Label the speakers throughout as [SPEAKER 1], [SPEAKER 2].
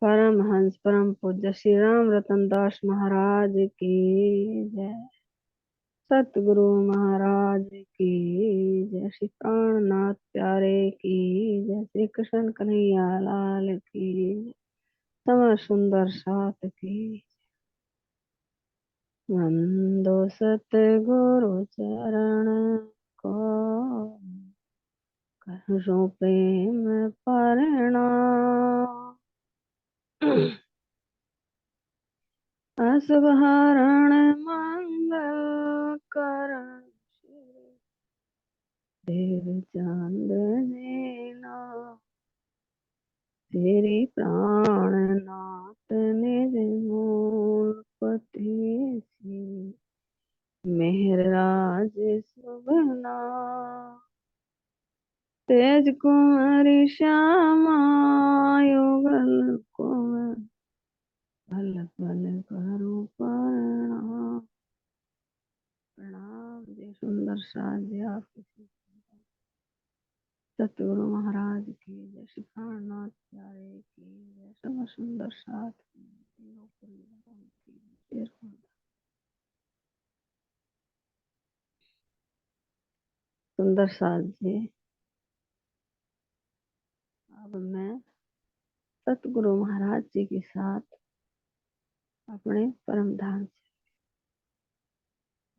[SPEAKER 1] परमहंस परम पूज्य श्री राम रतन दास महाराज की जय। सतगुरु महाराज की जय। श्री प्राणनाथ प्यारे की जय। श्री कृष्ण कन्हैया लाल की जय। सम सुंदर साथ की। वंदो सतगुरु चरण को, करो प्रेम परिणाम। असुभरण मंगल करण देव चांद देना। तेरी प्राणनाथ निज मूलपति सी, मेहर राज सुभना। तेज कुमारी श्यामा युगल कुमार, पल पल करो प्रणाम। प्रणाम जय सुंदर साज आपकी। सतगुरु महाराज की जय। श्री प्राणनाथ प्यारे की जय। सब सुंदर साथ की जय। सुंदर साथ जी। अब मैं सतगुरु महाराज जी के साथ अपने परम धाम से,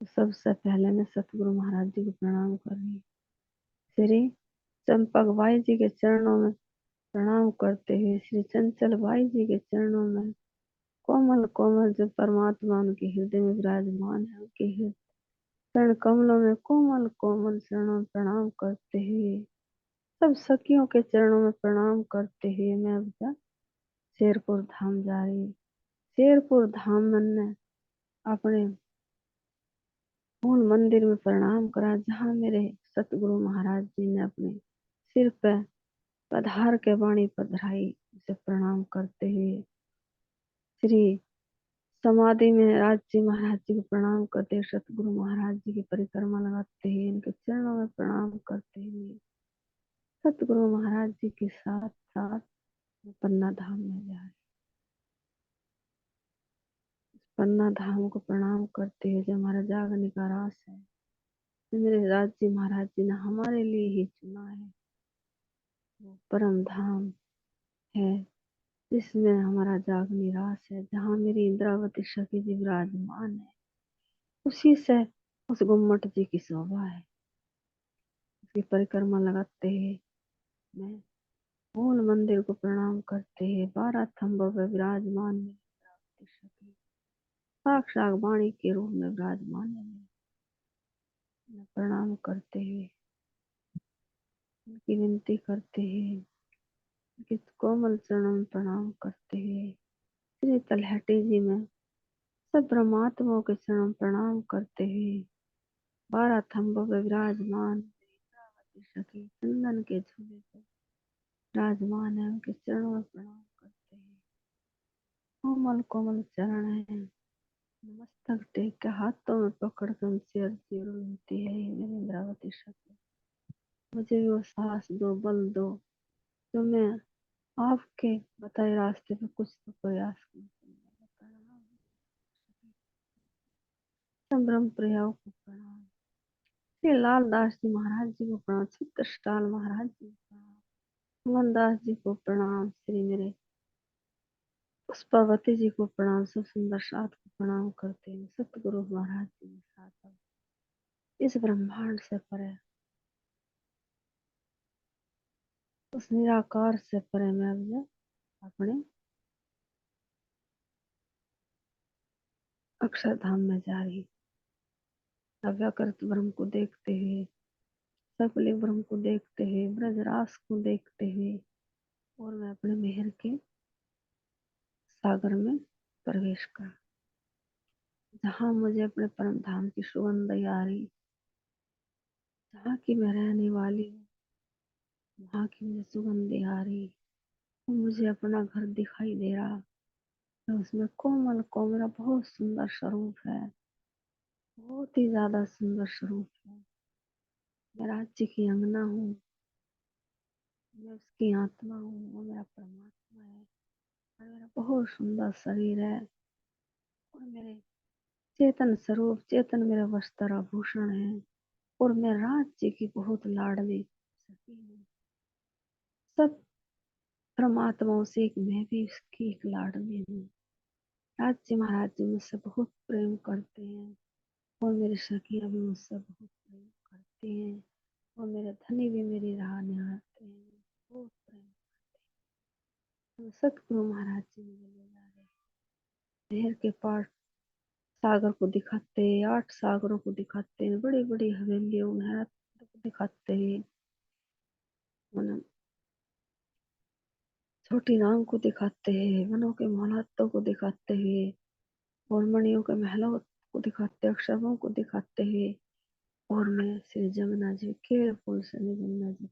[SPEAKER 1] सबसे पहले मैं सतगुरु महाराज जी को प्रणाम कर रही हूँ। श्री चंपक भाई जी के चरणों में प्रणाम करते हुए, श्री चंचल भाई जी के चरणों में कोमल कोमल जो परमात्मा उनके हृदय में विराजमान है, उनके चरण कमलों में कोमल कोमल चरणों में प्रणाम करते हुए, सब सखियों के चरणों में प्रणाम करते हुए मैं अब शेरपुर धाम जा रही हूँ। शेरपुर धाम में अपने मूल मंदिर में प्रणाम करा, जहाँ मेरे सतगुरु महाराज जी ने अपने सिर पे पधार के वाणी पधराई। उसे प्रणाम करते हुए श्री समाधि में राज जी महाराज जी को प्रणाम करते हुए, सतगुरु महाराज जी की परिक्रमा लगाते हुए, इनके चरणों में प्रणाम करते हुए सतगुरु महाराज जी के साथ साथ पन्ना धाम में जा रही। पन्ना धाम को प्रणाम करते हुए, जो हमारा जागने का रास है, जो मेरे राज जी महाराज जी ने हमारे लिए ही चुना है, वो परम धाम है जिसमें हमारा जागनी रास है, जहाँ मेरी इंद्रावती सखी जी विराजमान है। उसी से उस गुम्मट जी की शोभा है। उसकी परिक्रमा लगाते हैं, मैं मूल मंदिर को प्रणाम करते हैं। 12 थंबों पर विराजमान है इंद्रावती सखी, साक्षात वाणी के रूप में विराजमान है। मैं प्रणाम करते हुए उनकी विनती करते हैं, उनके कोमल चरणों में प्रणाम करते हुए श्री तलहटी जी में सब ब्रह्मात्माओं के चरण प्रणाम करते हुए 12 थंबों पर विराजमान इंद्रावती सखी चंदन के झूले पर विराजमान है। उनके चरणों में प्रणाम करते हैं। कोमल कोमल चरण है, मस्तक टेक के हाथों में पकड़ कर उनसे अर्जी और विनती है, हे मेरी इंद्रावती सखी, मुझे भी वो साहस दो, बल दो, तो मैं आपके बताए रास्ते पे कुछ तो प्रयास करूं। ब्रह्म प्रियाओं को प्रणाम, श्री लाल दास जी महाराज जी को प्रणाम, चित्रशाल महाराज जी को प्रणाम, मोहन दास जी को प्रणाम, श्री मेरे पुष्पावती जी को प्रणाम, सब सुंदर साथ को प्रणाम करते हैं। सतगुरु महाराज जी के साथ इस ब्रह्मांड से परे, उस निराकार से परे मैं अब अपने अक्षरधाम में जा रही। अव्याकृत ब्रह्म को देखते हुए, सकल ब्रह्म को देखते हुए, ब्रजरास को देखते हुए, और मैं अपने मेहर के सागर में प्रवेश कर, जहाँ मुझे अपने परम धाम की सुगंध आ रही, जहाँ की मैं रहने वाली हूँ, वहाँ की मुझे सुगंध आ रही, मुझे अपना घर दिखाई दे रहा है। उसमें कोमल को मेरा बहुत सुंदर स्वरूप है, बहुत ही ज्यादा सुंदर स्वरूप है। मैं राज्य की अंगना हूँ, मैं उसकी आत्मा हूँ, वो मेरा परमात्मा है। और मेरा बहुत सुंदर शरीर है, और मेरे चेतन स्वरूप, चेतन मेरा वस्त्र आभूषण है, और मैं राज्य की बहुत लाडली सखी हूँ। सब परमात्माओं से एक मैं भी उसकी एक लाडली हूँ। राज्य महाराज जी मुझसे बहुत प्रेम करते हैं, और मेरी सखियां भी मुझसे बहुत प्रेम करती हैं, और मेरे धनी भी मेरी राह निहारते हैं, बहुत प्रेम। तो सतगुरु महाराज जी मुझे ले जा रहे हैं, नहर के पार सागर को दिखाते हैं, 8 सागरों को दिखाते हैं, बड़ी बड़ी हवेलियों में दिखाते हैं, मतलब छोटी नाव को दिखाते हैं, वनों के मोहलतों को दिखाते हैं, और मणियों के महलों को दिखाते हैं, अक्षरों को दिखाते हैं, और मैं श्री जमुना जी के पुल से मैं जमुना जी,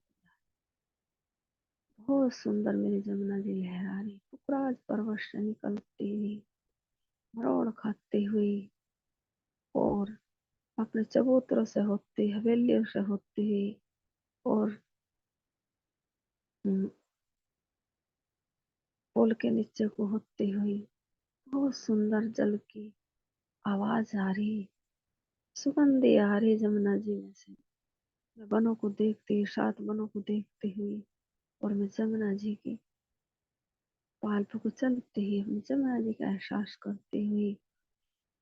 [SPEAKER 1] बहुत सुंदर मेरी जमुना जी लहरा रही, पुखराज पर्वत से निकलती हुई, मरोड़ खाती हुई, और अपने चबूतरों से होती, हवेलियों से होती हुई, और पुल के नीचे को होती हुई, बहुत सुंदर जल की आवाज आ रही, सुगंधी आ रही जमुना जी में से। मैं वनों को देखती, 7 वनों को देखती हुई, और मैं जमुना जी की पालतू को चलती हुई अपनी जमुना जी का एहसास करती हुई,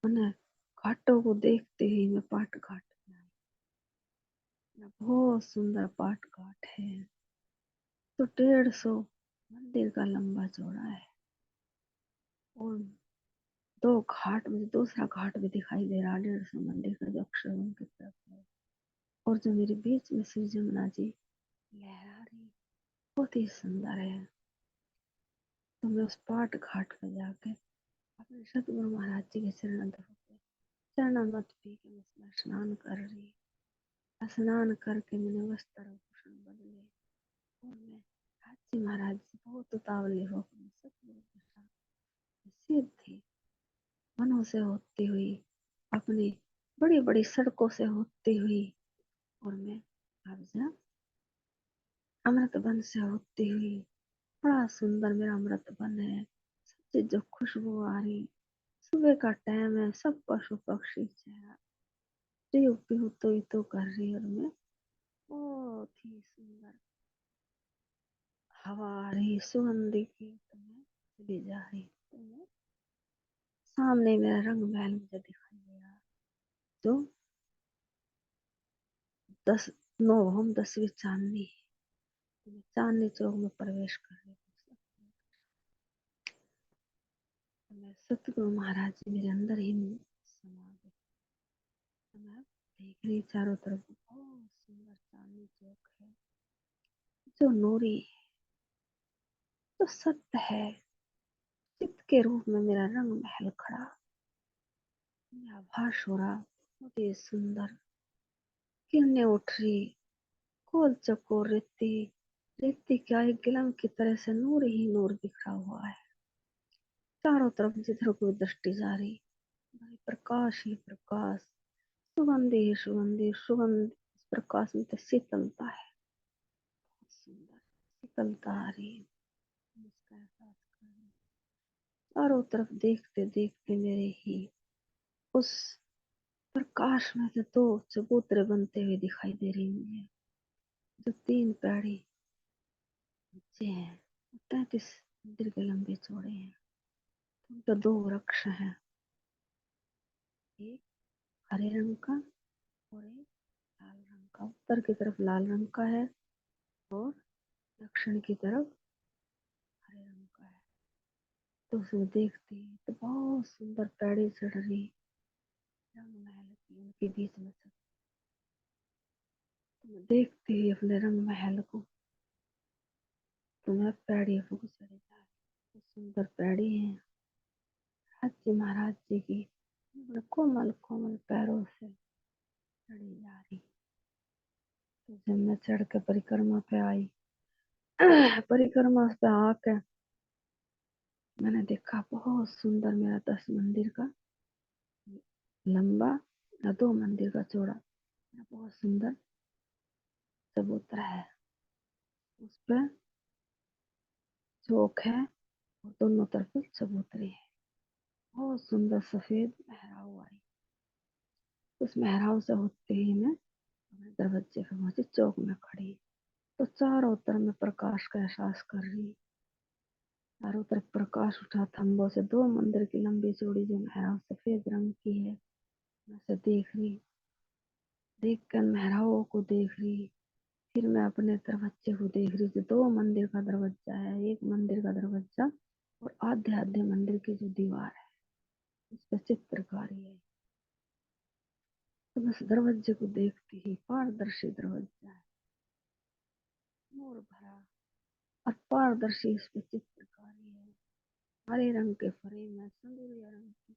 [SPEAKER 1] उन्हें घाटों को देखती हुई मैं पाट घाट में आई। मेरा बहुत सुंदर पाट घाट है, तो 150 मंदिर का लंबा चौड़ा है, और 2 घाट, मुझे दूसरा घाट भी दिखाई दे रहा, 150 मंदिर का जो अक्षरों की तरफ है, और जो मेरे बीच में श्री जमुना जी लहरा रही, बहुत ही सुंदर है। तो मैं उस पाट घाट पर जाके अपने सतगुरु महाराज जी के चरणामृत पी के मैं उसमें स्नान कर रही, स्नान करके मैंने वस्त्र आभूषण बदले, और मैं हाजी महाराज जी बहुत उतावली होकर सतगुरु के साथ सीधी वनों से होती हुई, अपनी बड़ी बड़ी सड़कों से होती हुई, और मैं अब जा अमृत वन से होती हुई, बड़ा सुंदर मेरा अमृत वन है, सबसे जो खुशबू आ रही, सुबह का टाइम है, सब पशु पक्षी चेहरा पीहू पीहू तो कर रही, और मैं बहुत ही सुंदर हवा आ रही सुगंधी की, तो मैं चली जा रही, तो मैं सामने मेरा रंग महल मुझे दिखाई दिया, जो 10 9 10वीं चांदनी, तो मैं चांदनी चौक में प्रवेश कर रही थी, तो मैं सतगुरु महाराज जी मेरे अंदर ही समा गए, तो मैं देख रही चारों तरफ बहुत सुंदर चांदनी चौक है, जो नूरी, जो सत्य है, चित्त के रूप में मेरा रंग महल खड़ा, मेरा आभास हो रहा, बहुत ही सुंदर किरणें उठ रही, गोल चकोर रेती, रेती क्या एक गिलम की तरह से नूर ही नूर बिखरा हुआ है, चारों तरफ जिधर कोई दृष्टि जा रही, भाई प्रकाश ही प्रकाश, सुगंधि ही सुगंधि, सुगंध, इस प्रकाश में तो शीतलता है, बहुत सुंदर शीतलता आ रही है, इसका एहसास कर रही। चारों तरफ देखते देखते मेरे ही उस प्रकाश में से 2 चबूतरे बनते हुए दिखाई दे रही मुझे, जो 3 पैड़ी ऊंचे हैं, 33 मंदिर के लंबे चौड़े हैं, उनके 2 वृक्ष हैं, एक हरे रंग का और एक लाल रंग का, उत्तर की तरफ लाल रंग का है, और दक्षिण की तरफ हरे रंग का है। तो उसे देखती तो बहुत सुंदर पैड़ी चढ़ रही, रंग महल की उनके बीच में से, तो मैं देखती हुई अपने रंग महल को, तो मैं पैड़ी को चढ़ी जा रही, तो सुंदर पैड़ी है हाजी महाराज जी की, बड़े कोमल कोमल पैरों से चढ़ी जा रही। तो जब मैं चढ़ के परिक्रमा पे आई, परिक्रमा पे आके मैंने देखा बहुत सुंदर मेरा 10 मंदिर का लंबा या 2 मंदिर का चौड़ा, मेरा बहुत सुंदर चबूतरा है, उस पर चौक है, और दोनों तरफ चबूतरी है। बहुत सुंदर सफेद मेहराब आई। उस मेहराब से होते ही मैं अपने दरवाजे पे पहुंची, चौक में खड़ी। तो चारों तरफ मैं प्रकाश का एहसास कर रही। चारों तरफ प्रकाश उठा, थंबों से 2 मंदिर की लंबी चौड़ी जो मेहराब सफेद रंग की है, मैं उसे देख रही। देख कर मेहराबों को देख रही। फिर मैं अपने दरवाजे को देख रही, जो 2 मंदिर का दरवाजा है। एक मंदिर का दरवाजा और आधे आधे मंदिर की जो दीवार है, उस पर चित्रकारी है। तो बस दरवाजे को देखती ही, पारदर्शी दरवाजा है, नूर भरा और पारदर्शी, उस पर चित्रकारी है। हरे रंग के फ्रेम है, संदूरिया रंग की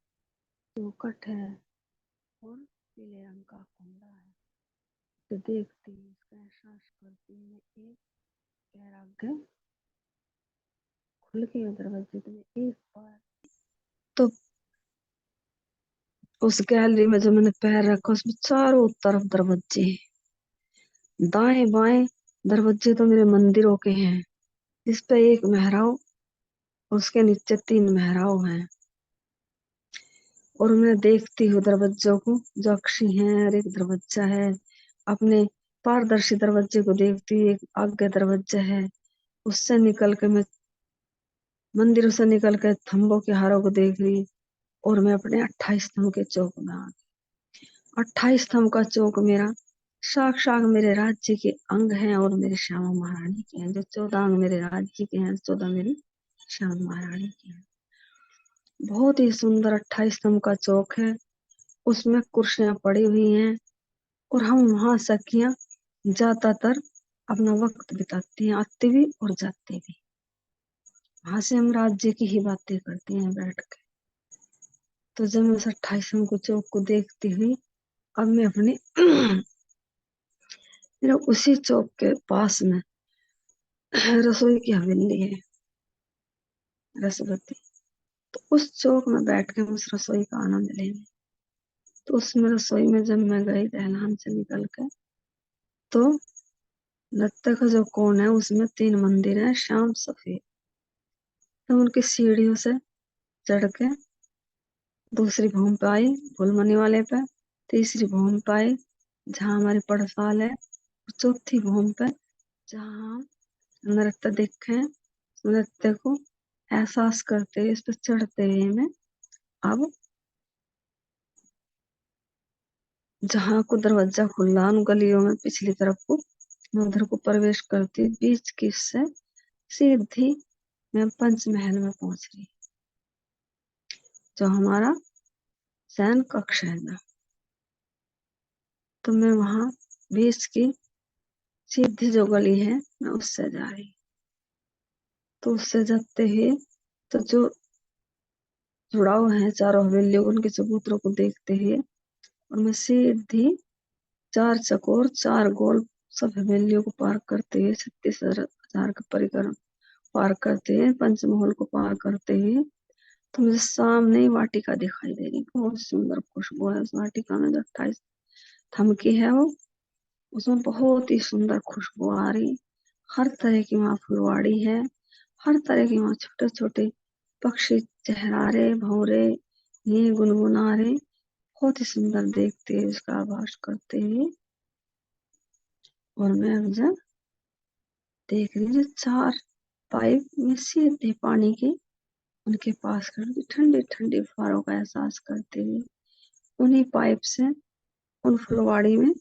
[SPEAKER 1] चौखट है और पीले रंग का कुंडा है। तो देखती हूँ, उसका एहसास करती हूँ, मैं एक पैर आगे खुल के दरवाजे तो मैं एक बार, तो उस गैलरी में जो मैंने पैर रखा, उसमें चारों तरफ दरवाजे हैं, दाएं बाएं दरवाजे तो मेरे मंदिरों के हैं। इस पे एक मेहराब, उसके नीचे 3 मेहराब हैं। और मैं देखती हूँ दरवाजों को, जो अक्षी हैं, और एक दरवाजा है। अपने पारदर्शी दरवाजे को देखती हूँ, एक आगे दरवाजा है। उससे निकल के मैं मंदिरों से निकल के थंबों के हारों को देख रही। और मैं अपने 28 स्तंभ के चौक में आ गई। 28 स्तंभ का चौक मेरा साक्षात मेरे राज्य के अंग हैं और मेरे श्यामा महारानी के हैं। जो 14 अंग मेरे राज्य के हैं, 14 मेरी श्यामा महारानी के हैं। बहुत ही सुंदर 28 स्तंभ का चौक है। उसमें कुर्सियां पड़ी हुई हैं और हम वहां सखियां ज्यादातर अपना वक्त बिताती हैं, आते भी और जाते भी। वहां से हम राज्य की ही बातें करती हैं बैठ के। तो जब मैं उस 28 को चौक को देखती हुई, अब मैं अपने मेरा उसी चौक के पास में रसोई की हवेली है, रसवती। तो उस चौक में बैठ के उस रसोई का आनंद लेने। तो उसमें रसोई में जब मैं गई दहलान से निकल के, तो लगता का जो कोण है, उसमें 3 मंदिर है, श्याम सफेद। तो उनकी सीढ़ियों से चढ़ के दूसरी भूमि पे आई, फुलमनी वाले पे। तीसरी भूमि पे आई जहाँ हमारी पड़साल है। और चौथी भूमि पे जहाँ हम नृत्य देखे, नृत्य को एहसास करते हुए, इस पर चढ़ते हुए मैं अब जहाँ को दरवाजा खुला, उन गलियों में पिछली तरफ को मैं उधर को प्रवेश करती, बीच की से सीधी मैं पंचमहल में पहुंच रही, जो हमारा शयन कक्ष है ना। तो मैं वहां बीच की सीधी जो गली है, मैं उससे जा रही। तो उससे जाते ही, तो जो जुड़ाव है चारों हवेलियों, उनके चबूतरों को देखते हुए, और मैं सीधी 4 चकोर 4 गोल सब हवेलियों को पार करते हुए, 36,000 का परिक्रम पार करते हुए, पंचमहल को पार करते हुए, तो मुझे सामने ही वाटिका दिखाई दे रही। बहुत सुंदर खुशबू है उस वाटिका में, जो 28 थम की है वो, उसमें बहुत ही सुंदर खुशबू आ रही। हर तरह की वहाँ फुलवाड़ी है, हर तरह की वहाँ छोटे छोटे पक्षी चहरा रहे, भौरे, ये गुनगुना रहे। बहुत ही सुंदर देखते हैं, उसका आभास करते हैं। और मैं अब जब देख रही हूँ, 4 पाइप में सीधे पानी के उनके पास खड़ी, ठंडी ठंडी फुहारों का एहसास करते हुए, उन्हीं पाइप से उन फुलवाड़ी में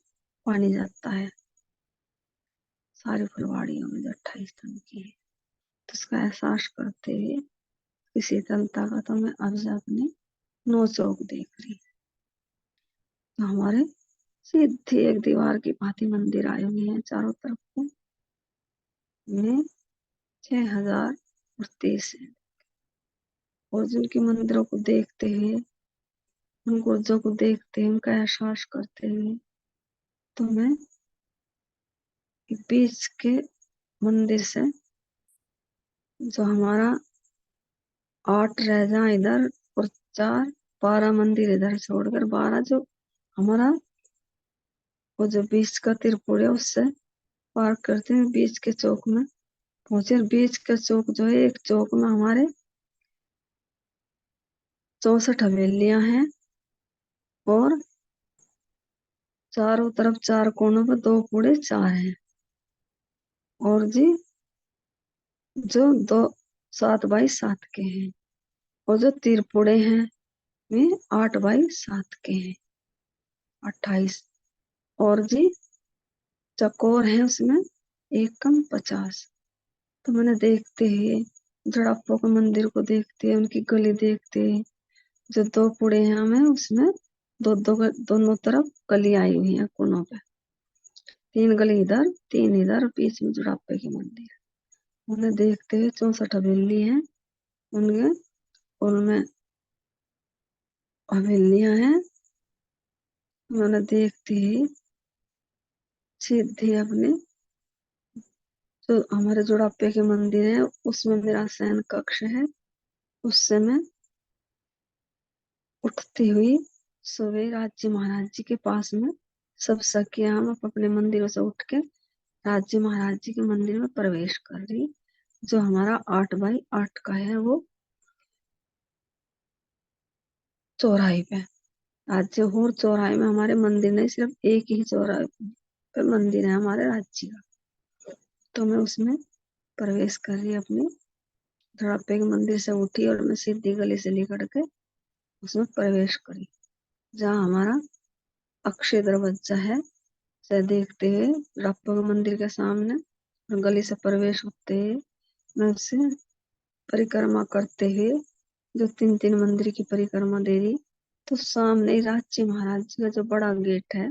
[SPEAKER 1] पानी जाता है। सारी फुलवाड़ियों में जो 28 स्तंभ की है, तो उसका एहसास करते हुए किसी शीतलता का, तो मैं अब जब अपने 9 चौक देख रही। तो हमारे सीधी एक दीवार की भांति मंदिर आए हुए हैं चारों तरफ को, में 6030 है। और जिनके मंदिरों को देखते हुए, उन गुर्जों को देखते हुए, उनका एहसास करते हुए, तो मैं बीच के मंदिर से, जो हमारा 8 रह जाए इधर और 4, 12 मंदिर इधर छोड़कर, 12 जो हमारा वो जो बीच का त्रिपुर है, उससे पार करते हैं, बीच के चौक में पहुंचे। बीच का चौक जो है, एक चौक में हमारे 64 हवेलियां हैं और चारों तरफ 4 कोनों पे 2 कूड़े 4 हैं। और जी जो 2 7 बाई 7 के हैं। और जो तिरपुड़े हैं वे 8 बाई 7 के हैं, 28। और जी चकोर है उसमें 1 कम 50। तो मैंने देखते ही जड़ापो के मंदिर को देखते, उनकी गली देखते, जो 2 पुड़े हैं हमें उसमें दोनों तरफ गली आई हुई है कोनों पे, 3 गली इधर 3 इधर, बीच में जुड़ापे की मंदिर। उन्हें देखते हुए 64 हवेली है उनके, उनमें हवेलियां हैं। मैंने देखते ही सीधे अपने जो हमारे जुड़ापे के मंदिर है उसमें मेरा शयन कक्ष है, उससे मैं उठती हुई सुबह राज्य महाराज जी के पास में सब सखियां हम अपने मंदिरों से उठ के राज्य महाराज जी के मंदिर में प्रवेश कर रही, जो हमारा 8 बाई 8 का है, वो चौराहे पे। राज्य और चौराहे में हमारे मंदिर नहीं, सिर्फ एक ही चौराहे पे मंदिर है हमारे राज्य का। तो मैं उसमें प्रवेश कर रही अपने धड़ापे के मंदिर से उठी और मैं सीधी गली से निकल के उसमें प्रवेश करी, जहाँ हमारा अक्षय दरवाजा है। से देखते हुए धड़ापे के मंदिर के सामने और गली से प्रवेश होते हुए मैं उससे परिक्रमा करते हुए जो 3 मंदिर की परिक्रमा दे रही, तो सामने ही राज्य महाराज जी का जो बड़ा गेट है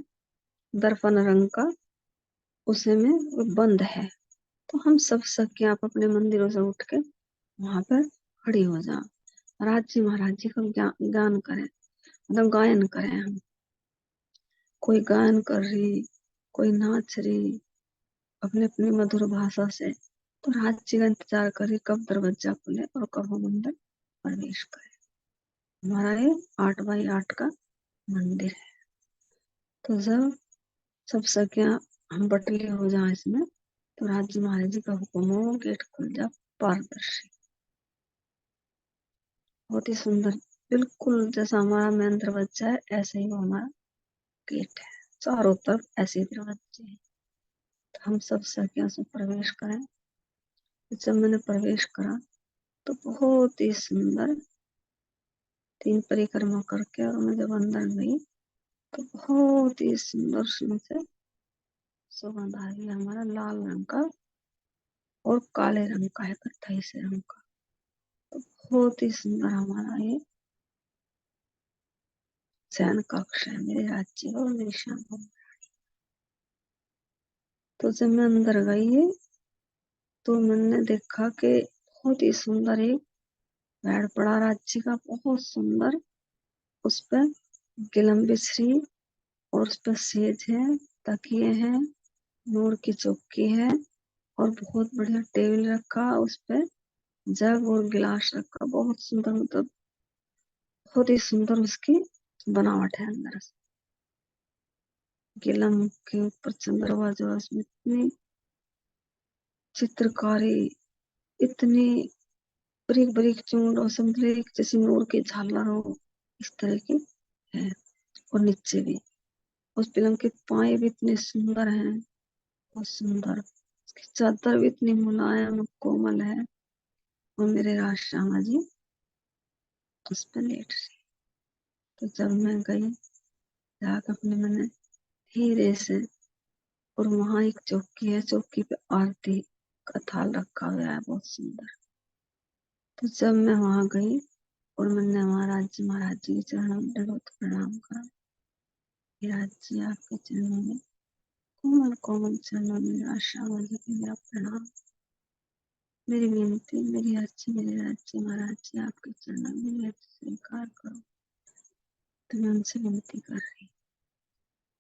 [SPEAKER 1] दर्पण रंग का, उसे में वो बंद है। तो हम सब सखियां आप अपने मंदिरों से उठ के वहां पर खड़ी हो जाओ, राज्य महाराज जी का गान करें, मतलब गायन करें हम। कोई गायन कर रही, कोई नाच रही अपनी अपनी मधुर भाषा से। तो राज्य का इंतजार करी कब दरवाजा खुले और कब हम अंदर प्रवेश करें। हमारा ये 8 बाई 8 का मंदिर है। तो जब सब सखियां हम बटली हो जाए इसमें, तो राज्य महाराज जी का हुक्म हो गेट खुल जा, पारदर्शी, बहुत ही सुंदर, बिल्कुल जैसा हमारा मेन दरवाजा है ऐसे ही वो हमारा गेट है, चारों तरफ ऐसे ही दरवाजे हैं। तो हम सब सखियां से प्रवेश करें। जब मैंने प्रवेश करा तो बहुत ही सुंदर 3 परिक्रमा करके और मैं जब अंदर गई तो बहुत ही सुंदर से सुगंध आ रही है, हमारा लाल रंग का और काले रंग का है, कत्थई से रंग का। तो बहुत ही सुंदर हमारा ये शयन कक्ष है मेरे राज्य और मेरी श्याम। तो जब मैं अंदर गई तो मैंने देखा कि बहुत ही सुंदर एक बेड पड़ा राज्य का, बहुत सुंदर। उस पर गिलम बिछरी और उस पर सेज है, तकिए हैं, नूर की चौकी है और बहुत बढ़िया टेबल रखा, उस पे जग और गिलास रखा, बहुत सुंदर, मतलब बहुत ही सुंदर उसकी बनावट है अंदर से। गिलम के ऊपर चंद्रमा जो है उसमें इतनी चित्रकारी, इतनी बारीक बारीक चूंड और समझ एक जैसे नूर की झालर हो, इस तरह की है। और नीचे भी उस पलंग के पाए भी इतने सुंदर हैं, बहुत सुंदर। उसकी चादर भी इतनी मुलायम कोमल है। और मेरे राज श्यामा जी उस पर लेट रही। तो जब मैं गई जाकर अपने मैंने धीरे से, और वहां एक चौकी है, चौकी पे आरती का थाल रखा हुआ है, बहुत सुंदर। तो जब मैं वहां गई और मैंने महाराज जी के चरणों में दंडवत प्रणाम करा, महाराज जी आपके चरणों में, कोमल कोमल चरणों में मेरा श्यामा जी की मेरा प्रणाम, मेरी विनती, मेरी अर्जी, मेरे राज्य महाराज जी आपके चरणों में मेरी अर्जी स्वीकार करो। तो मैं उनसे विनती कर रही,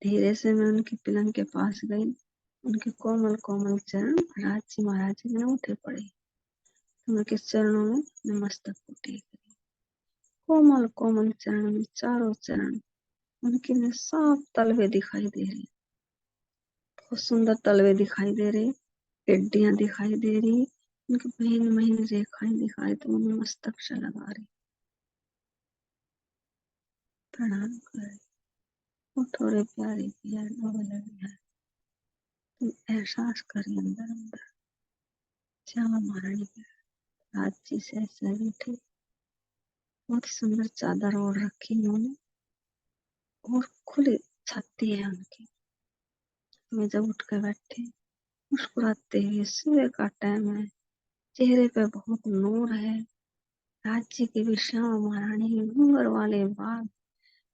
[SPEAKER 1] धीरे से मैं उनकी पलंग के पास गई, उनके कोमल कोमल चरण महाराज जी ने उठे पड़े। तो उनके चरणों में नमस्तक को टेक रही, कोमल कोमल चरण में चारों चरण उनके में साफ तलवे दिखाई दे रहे, बहुत सुंदर तलवे दिखाई दे रहे, हड्डियां दिखाई दे रही, उनकी महीन महीन रेखाएं दिखाई, तो उन्हें मस्तक से लगा रही। प्रणाम कर। उठो रे प्यारी पिया डोले बिहार। तुम एहसास करी अंदर अंदर श्यामा महारानी के राज्य से ऐसे उठे। बहुत सुंदर चादर ओढ़ रखी उन्होंने और खुली छाती है उनकी। मैं जब उठ के बैठे मुस्कुराते हुए, सुबह का टाइम है, चेहरे पे बहुत नूर है। राज्य की भी श्यामा महारानी घूंघर वाले बाल,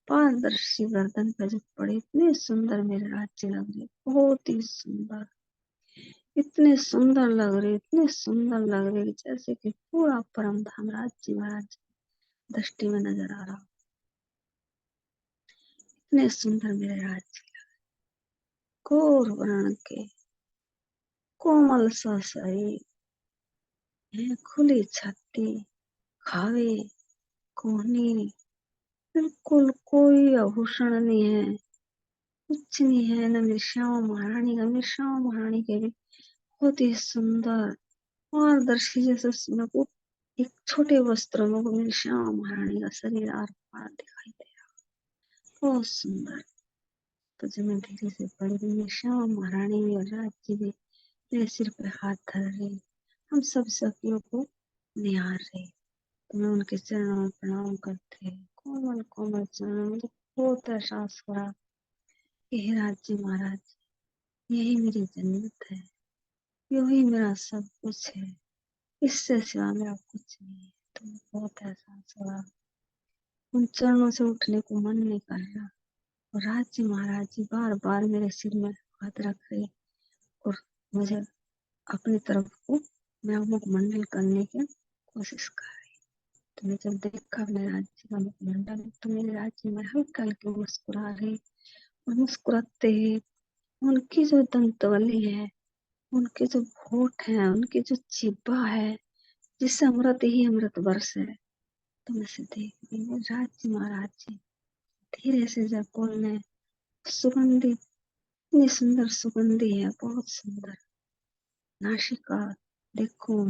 [SPEAKER 1] पारदर्शी गर्दन पे जो पड़े, इतने सुंदर मेरे राज्य लग रहे, बहुत ही सुंदर। इतने सुंदर लग रहे, इतने सुंदर लग रहे, जैसे कि पूरा परम धाम राज्य महाराज दृष्टि में नजर आ रहा। इतने सुंदर मेरे राज्य, घोर वर्ण के, कोमल सा शरीर है, खुली छाती, खावे, कोहनी, बिल्कुल कोई आभूषण नहीं है, कुछ नहीं है। न मेरी श्यामा महारानी का, मेरी श्यामा महारानी के भी बहुत ही सुंदर पारदर्शी जैसे उसमें को एक छोटे वस्त्र में को मेरी श्यामा महारानी का शरीर आर पार दिखाई दे रहा, बहुत सुंदर। तो जब मैं धीरे से पड़ी, मेरी श्यामा महारानी और राज्य भी मेरे सिर पे हाथ धर रहे, हम सब सखियों को निहार रहे। तो मैं उनके चरणों में प्रणाम करते, कोमल कोमल चरणों में बहुत एहसास करा कि हे राज्य महाराज, यही मेरी जन्नत है, यही मेरा सब कुछ है, इससे सिवा मेरा कुछ नहीं है। तो बहुत एहसास हुआ, उन चरणों से उठने को मन नहीं कर रहा। और राज्य महाराज जी बार बार मेरे सिर में हाथ रख रहे और मुझे अपनी तरफ को मेरा मुखमंडल करने की कोशिश कर रही। तो मैं जब देखा अपने राज्य का मुखमंडल, तो मेरे राज्य में हल्का हल्के मुस्कुरा रहे, और मुस्कुराते ही उनकी जो दंतवली है, उनके जो होठ है, उनकी जो जिह्वा है, जिससे अमृत ही अमृत बरस है। तो मैं से देख रही हूँ राज्य महाराज जी धीरे से जब बोलने, सुगंधी, इतनी सुंदर सुगंधी है, बहुत सुंदर नासिका, देखो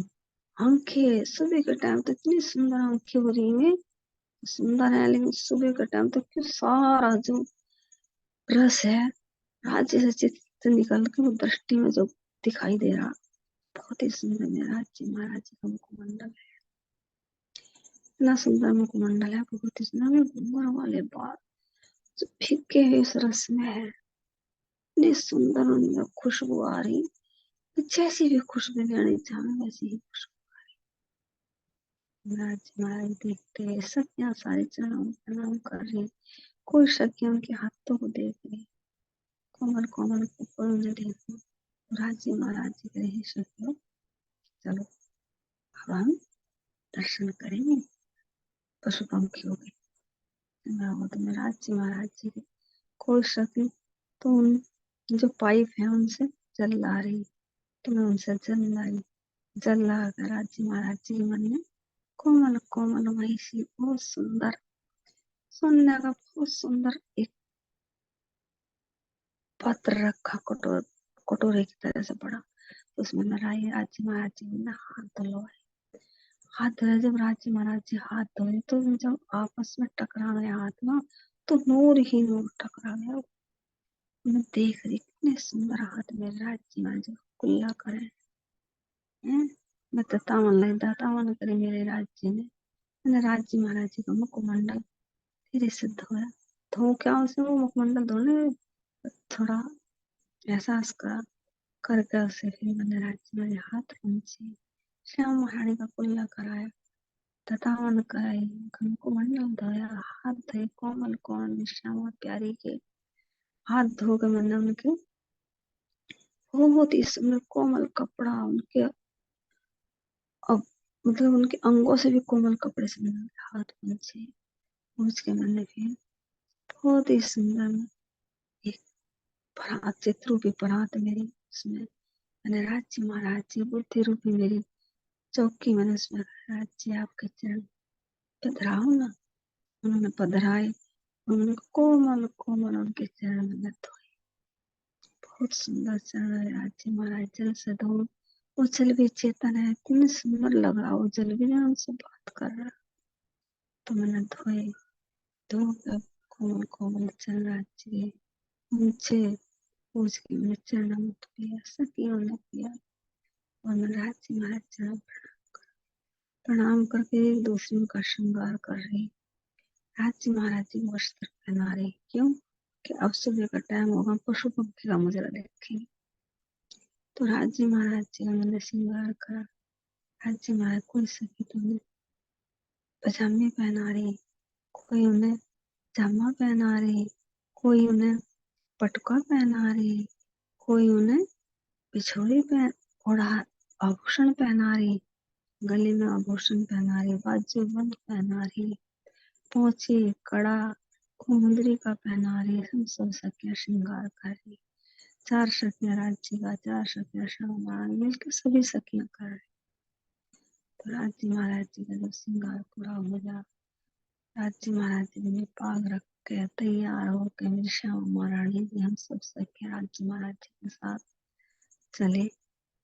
[SPEAKER 1] आंखें, सुबह के टाइम तो इतनी सुंदर आंखें हो रही है, सुंदर है, लेकिन सुबह के टाइम तो क्यों सारा जो रस है राज्य से चित्त निकल के वो दृष्टि में जो दिखाई दे रहा, बहुत ही सुंदर मेरा राज्य महाराज जी का मुखमंडल है। इतना सुंदर मुखमंडल है, बहुत ही सुंदर, घूंघर वाले बाल जो फीके हुए इस रस में है, इतनी सुंदर उनमें खुशबू आ रही, जैसी भी खुशबू लेनी चाहे वैसी ही खुशबू। महाराज महाराज देखते, सखियां सारे चरणों में प्रणाम कर रही, कोई सखियां उनके हाथों को देख रही, कोमल कोमल ऊपर उन्हें देखो। राज्य महाराज जी कह रहे, सखियों चलो अब हम दर्शन करेंगे पशु पंखियों के। तो मैं राज्य महाराज जी के कोई सखी तो उन जो पाइप है उनसे जल ला रही, तो मैं उनसे जल लाई, जल ला कर राज्य महाराज जी के मन में कोमल कोमल वही सी बहुत सुंदर, सुनने का बहुत सुंदर एक पत्र रखा, कटोरे की तरह से बड़ा, उसमें नारायण राज्य महाराज जी ने हाथ धुलवाए। हाथ धोए, जब राज्य महाराज जी हाथ धोए तो जब आपस में टकरा गए हाथ ना, तो नूर ही नूर टकरा गया। मैं देख रही कितने सुंदर हाथ में राज्य महाराज जी कुल्ला करे हैं। मैं तो तावन लगता, तावन करे मेरे राज्य में। मैंने राज्य महाराज जी का मुखमंडल धीरे से धोया, धो क्या उसे वो मुखमंडल धोने थोड़ा एहसास करा, करके उसे फिर मैंने राज्य में हाथ पहुंचे, श्याम महारानी का कुल्ला कराया, ततावन कराई, उनको मंडल धोया, हाथ धोए, कोमल कोमल श्यामा प्यारी के हाथ धो के मैंने उनके बहुत ही सुंदर कोमल कपड़ा उनके, अब मतलब उनके अंगों से भी कोमल कपड़े से मैंने हाथ पहुंचे, पहुंच के मैंने फिर बहुत ही सुंदर एक परात, चित्र रूपी परात मेरी, उसमें मैंने राज्य महाराज जी बुद्धि रूपी मेरी चौकी, मैंने उसमें राज्य आपके चरण पधराओ ना। उन्होंने पधराए, उन्होंने कोमल कोमल उनके चरण में धोए, बहुत सुंदर चरण है राज्य महाराज जल से धो। वो जल भी चेतन है, इतनी सुंदर लग रहा, वो जल भी ना उनसे बात कर रहा। तो मैंने धोए, धो कर कोमल कोमल चरण राज्य ऊंचे पूछ के मैंने चरण मुठ लिया, सखियों ने किया और मैं राज्य महाराज चरण प्रणाम करके एक दूसरे का श्रृंगार कर रही। राज्य महाराज जी वस्त्र पहना रहे, क्यों कि अब सुबह का टाइम होगा, पशु पक्षी का मुजरा देखेंगे। तो राज्य महाराज जी का मैंने श्रृंगार करा। राज्य महाराज कोई सखी तो उन्हें पजामे पहना रही, कोई उन्हें जामा पहना रही, कोई उन्हें पटका पहना रही, कोई उन्हें पिछोड़ी पहन और आभूषण पहना रही, गले में आभूषण पहना रही, बाजू बंद पहना रही, पोंछे कड़ा कुंडली का पहना रही। हम सब सखियां श्रृंगार कर रही। 4 सखियां राज्य का, 4 सखियां श्रृंगार मिलकर सभी सखियां कर रही। तो राज्य महाराज जी का जब श्रृंगार पूरा हो गया, राज्य महाराज जी ने पाग रख के तैयार होकर मेरी श्यामा महारानी जी हम सब सखियां राज्य महाराज जी के साथ चले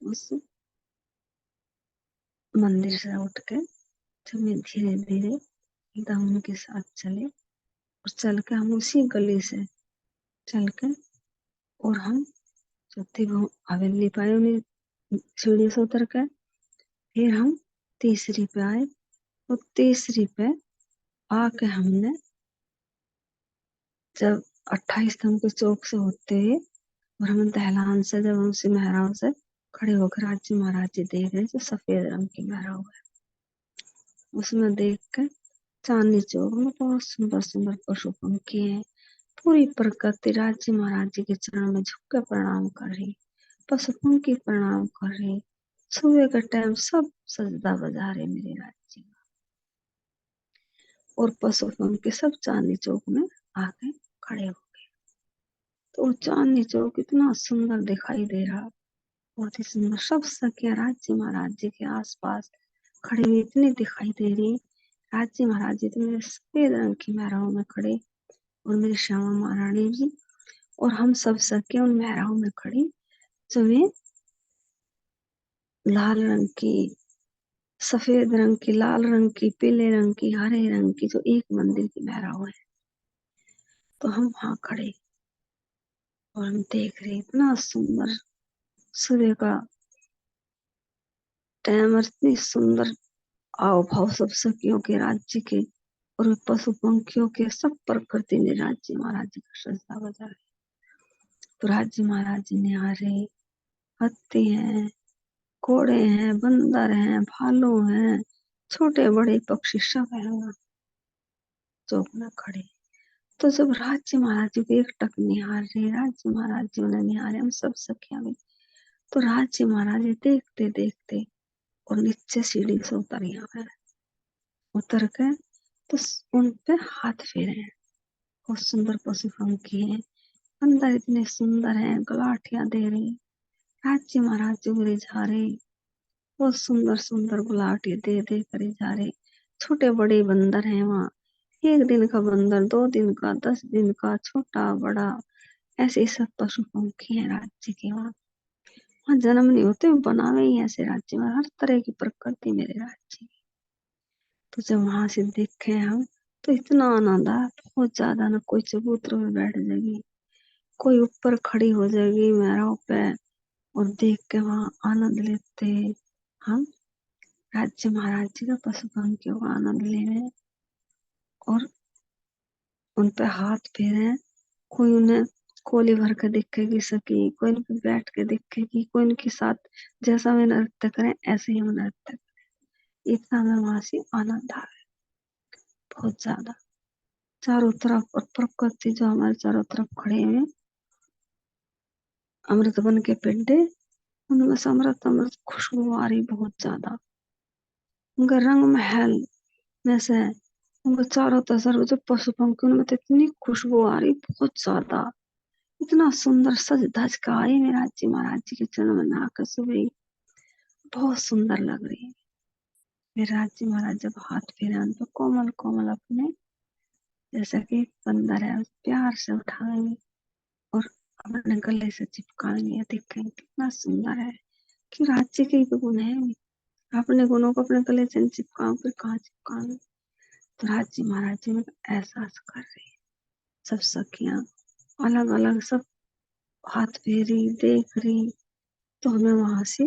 [SPEAKER 1] उस मंदिर से उठ के। जब मैं धीरे धीरे एकदम उनके साथ चले और चल के हम उसी गली से चल के और हम चौथी हवेली पाए, उन्हें सीढ़ी से उतर के फिर हम तीसरी पे आए और तीसरी पे आके हमने जब 28 स्तंभ के चौक से होते हुए और हम दहलान से जब उसी मेहराब से खड़े होकर राज्य महाराज जी देख रहे जो सफेद रंग की मेहराब है, उसमें देख के चांदनी चौक में बहुत सुंदर सुंदर पशु पंखी है। पूरी प्रकृति राज्य महाराज जी के चरण में झुक कर प्रणाम कर रही, पशु पंखी प्रणाम कर रही। सुबह का टाइम सब सजदा बजा रहे मेरे राज्य का, और पशु पंखी सब चांदनी चौक में आके खड़े हो गए। तो चांदनी चौक इतना सुंदर दिखाई दे रहा, बहुत ही सुंदर। सब सखियां राज्य महाराज जी के आसपास खड़ी हुई इतनी दिखाई दे रही। राज्य महाराज जी तो मेरे सफेद रंग की मेहराओं में खड़े और मेरी श्यामा महारानी जी, और हम सब सखियां उन मेहराओं में खड़ी जो वे लाल रंग की, सफेद रंग की, लाल रंग की, पीले रंग की, हरे रंग की, जो एक मंदिर की मेहराओं है। तो हम वहां खड़े और हम देख रहे इतना सुंदर सूर्य का टाइम, इतनी सुंदर आओ भाव सब सखियों के राज्य के और पशु पंखियों के, सब प्रकृति ने राज्य महाराज जी का सजदा बजा रहे। तो राज्य महाराज जी ने आ रहे, हाथी हैं, घोड़े हैं, बंदर हैं, भालू हैं, छोटे बड़े पक्षी सब है वहां चौक में खड़े। तो जब राज्य महाराज जी को एक टक निहार रहे, राज्य महाराज जी उन्हें निहारे, हम सब सखियां भी। तो राज्य महाराज जी देखते देखते और नीचे सीढ़ी से उतर यहाँ उतर के तो उन पे हाथ फेरे। बहुत सुंदर पशु पंखी है, अंदर इतने सुंदर है, गुलाटियां दे रही। राज्य महाराज जी उड़े जा रहे, बहुत सुंदर सुंदर गुलाटियां दे दे करे जा रहे। छोटे बड़े बंदर हैं वहाँ, 1 दिन का बंदर, 2 दिन का, 10 दिन का, छोटा बड़ा, ऐसे सब पशु पंखी है राज्य के वहाँ। वहाँ जन्म नहीं होते, बनावे ही ऐसे राज्य में हर तरह की प्रकृति मेरे राज्य की। तो जब वहां से देखे हम तो इतना आनंद आया, बहुत ज्यादा। ना कोई चबूतरों में बैठ जाएगी, कोई ऊपर खड़ी हो जाएगी मेहराब पे, और देख के वहां आनंद लेते हम राज्य महाराज जी का पशु पंखियों का आनंद ले रहे हैं और उन पे हाथ फेरे। कोई उन्हें कोली भर के दिखेगी सकी, कोई उन पे बैठ के दिखेगी, कोई उनके साथ जैसा वे नृत्य करें ऐसे ही हम नृत्य करें। इतना हमें वहां से आनंद आ रहा है, बहुत ज्यादा। चारों तरफ और प्रकृति जो हमारे चारों तरफ खड़े हैं, अमृत बन के पेड़े, उनमें से अमृत अमृत खुशबू आ रही बहुत ज्यादा। उनका रंग महल में से उनको चारों तरफ जो पशु पंखी, उनमें तो इतनी खुशबू आ रही बहुत ज्यादा। इतना सुंदर सज धज के आए मेरे राज्य महाराज जी के चरण में नहाकर सुबह, बहुत सुंदर लग रही है। मेरे राज्य महाराज जब हाथ फेरे उन पर कोमल कोमल अपने, जैसा कि बंदर है, प्यार से उठाएंगे और अपने गले से चिपकाएंगे। देखेंगे कितना सुंदर है कि राज्य के ही तो गुण है, अपने गुणों को अपने गले से चिपकाओ फिर कहाँ चिपकाएंगे। तो राज्य महाराज जी में एहसास कर रहे हैं सब सखियां अलग अलग सब हाथ फेरी देख रही, तो हमें वहां से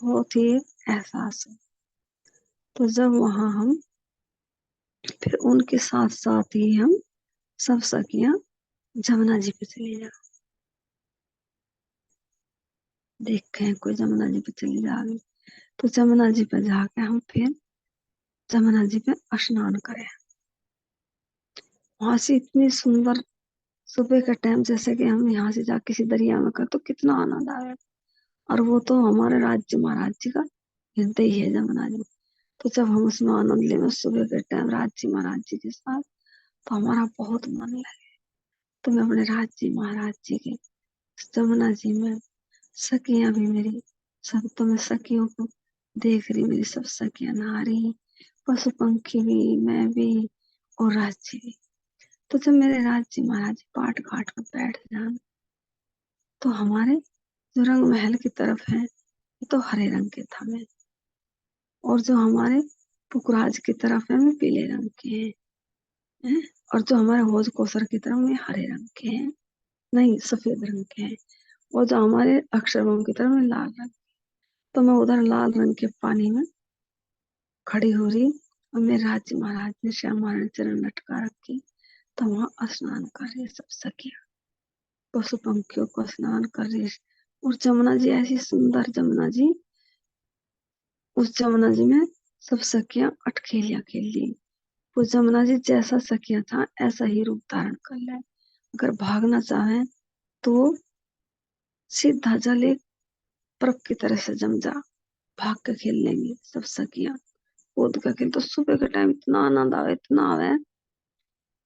[SPEAKER 1] बहुत ही एहसास हुआ। तो जब वहां हम फिर उनके साथ साथ ही हम सब सखियां जमुना जी पे चली जा, देखे कोई जमुना जी पे चली जा रही, तो जमुना जी पे जाके हम फिर जमुना जी पे स्नान करें। वहां से इतनी सुंदर सुबह का टाइम, जैसे कि हम यहाँ से जा किसी दरिया में कर तो कितना आनंद आए। और वो तो हमारे राज्य महाराज जी का हृदय ही है जमुना जी। तो जब हम उसमें आनंद ले सुबह के टाइम राज्य महाराज जी के साथ, तो हमारा बहुत मन लगे। तो मैं अपने राज्य महाराज जी के जमुना जी में सखियां भी मेरी सब, तो मैं सखियों को देख रही, मेरी सब सखियां नहा रही, पशु पंखी भी, मैं भी और राज्य भी। तो जब मेरे राज्य महाराज पाट घाट पर बैठ जान, तो हमारे जो रंग महल की तरफ है तो हरे रंग के थामे, और जो हमारे पुखराज की तरफ है में पीले रंग के हैं, और जो हमारे हौज कोसर की तरफ में हरे रंग के हैं, नहीं सफेद रंग के हैं, और जो हमारे अक्षरभूम की तरफ में लाल रंग। तो मैं उधर लाल रंग के पानी में खड़ी हो रही, और मेरे राज्य महाराज ने श्याम चरण लटका रखी, तो वहां स्नान कर रही सब सखिया, पशु पंखियों को स्नान कर रही। और जमुना जी ऐसी सुंदर जमुना जी, उस जमुना जी में सब सखियां अटखेलियां खेल ली। वो जमुना जी जैसा सखिया था ऐसा ही रूप धारण कर ले। अगर भागना चाहे तो सीधा जल एक पर्व की तरह से जम जा, भाग के खेल लेंगी सब सखियां, कूद का खेल। तो सुबह के टाइम इतना आनंद आवे, इतना आवे,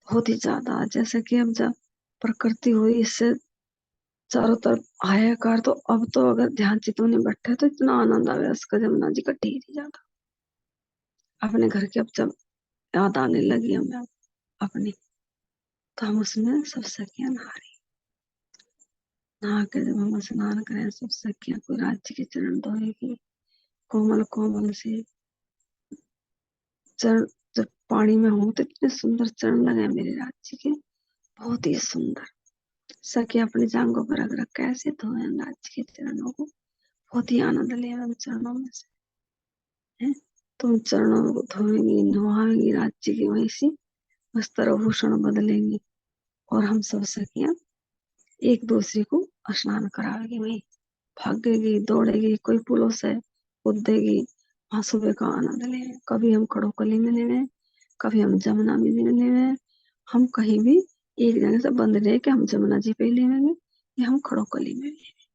[SPEAKER 1] बहुत ही ज्यादा। जैसे कि अब जब प्रकृति हुई इससे चारों तरफ हाहाकार, तो अब तो अगर ध्यान चित्त में बैठे तो इतना आनंद आवे उसका, जमुना जी का ढेर ही ज्यादा। अपने घर की अब जब याद आने लगी हमें अपनी, तो हम उसमें सब सखियां नहा रही। नहा के जब हम स्नान करें सब सखियां को राज्य के चरण धोएगी, कोमल कोमल से चरण। जब पानी में हूँ तो इतने सुंदर चरण लगे मेरे राज्य के, बहुत ही सुंदर। सखिया अपनी जांघों पर रख रख कैसे धोए राज्य के चरणों को, बहुत ही आनंद लिया उन चरणों में से है। तो उन चरणों को धोएंगी, नहाएंगी राज्य की, वहीं से वस्त्र आभूषण बदलेंगी, और हम सब सखियां एक दूसरे को स्नान कराएगी, वही भागेगी दौड़ेगी, कोई पुलों से कूदेगी। वहां सुबह का आनंद ले, कभी हम खड़ोकली में लेवे, कभी हम जमुना में लेवे, हम कहीं भी एक जगह से बंद रहे कि हम जमुना जी पे लेवेंगे, या हम खड़ोकली में लेवेंगे,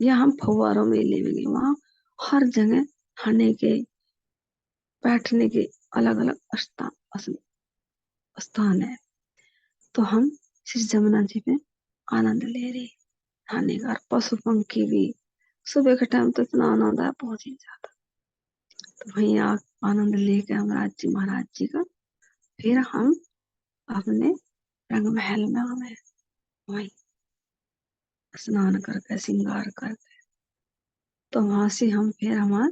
[SPEAKER 1] या हम फव्वारों में लेवेंगे। वहां हर जगह खाने के बैठने के अलग अलग स्थान है। तो हम श्री जमुना जी पे आनंद ले रहे खाने का। पशु पंखी भी सुबह के टाइम तो इतना आनंद आया, बहुत ही ज्यादा। तो वही आनंद लेके हम राज्य महाराज जी का फिर हम अपने रंग महल में आवे, वही स्नान करके श्रृंगार करके। तो वहां से हम फिर हमारे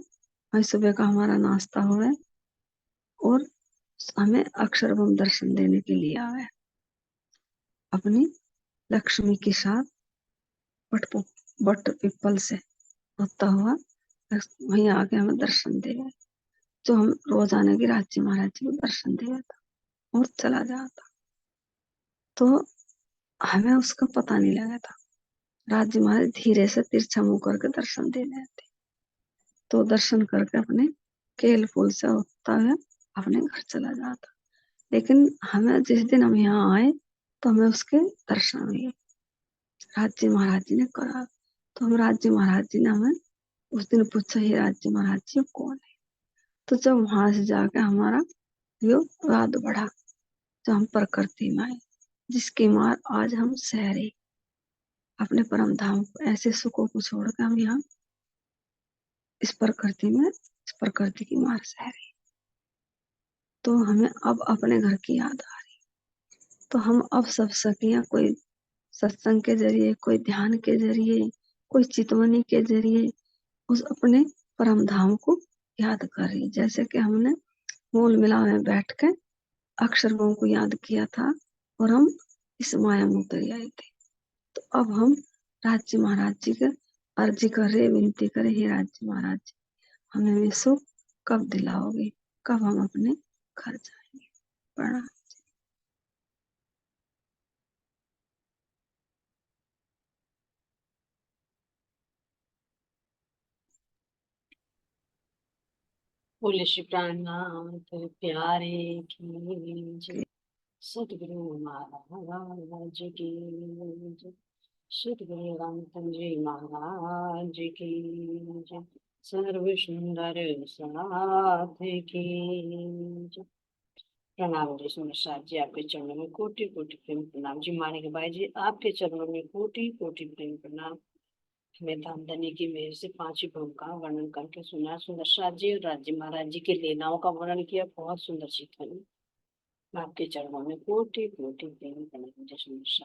[SPEAKER 1] वही सुबह का हमारा नाश्ता हुए, और हमें अक्षरभम दर्शन देने के लिए आवे अपनी लक्ष्मी के साथ, बट बट पीपल से होता हुआ वहीं आके हमें दर्शन देगा। जो हम रोज आने की राज्य महाराज जी को दर्शन दिया था और चला जाता, तो हमें उसका पता नहीं लगा था। राज्य महाराज धीरे से तिरछा मुंह करके दर्शन दे रहे थे, तो दर्शन करके अपने केल फूल से होता है अपने घर चला जाता। लेकिन हमें जिस दिन हम यहाँ आए तो हमें उसके दर्शन हुए, राज्य महाराज जी ने करा। तो हम राज्य महाराज जी ने हमें उस दिन पूछा, ये राज्य महाराज जी कौन है। तो जब वहां से जाके हमारा यो याद बढ़ा, जो हम प्रकृति में आए, जिसकी मार आज हम सह रहे, अपने परम धाम को ऐसे सुखों को छोड़कर हम यहाँ इस प्रकृति में, इस प्रकृति की मार सह रहे। तो हमें अब अपने घर की याद आ रही। तो हम अब सब सखियां, कोई सत्संग के जरिए, कोई ध्यान के जरिए, कोई चितवनी के जरिए उस अपने परम धाम को याद कर रही। जैसे कि हमने मूल मिला में बैठ के अक्षर को याद किया था, और हम इस माया में उतर आए थे। तो अब हम राज्य महाराज जी के अर्जी कर रहे, विनती करे, हे राज्य महाराज जी, हमें वे सुख कब दिलाओगे, कब हम अपने घर जाएंगे। प्रणाम।
[SPEAKER 2] बोले श्री प्राणनाथ प्यारे की जय। सतगुरु महाराज की जय। सतगुरु रामचंद्र जी महाराज की जय। सर्व सुंदर साथ की जय। प्रणाम जी सुमित्रा जी, आपके चरणों में कोटि कोटि प्रेम प्रणाम जी। माणिक बाई जी, आपके चरणों में कोटि कोटि प्रेम प्रणाम। हमें धाम धनी की मेहर से पांचवी भूम का वर्णन करके सुना। सुदर्शा जी और राज्य महाराज जी के लीलाओं का वर्णन किया, बहुत सुंदर सीखा। मैं आपके चरणों में कोटि कोटि प्रेम प्रणाम जय सुदर्शा।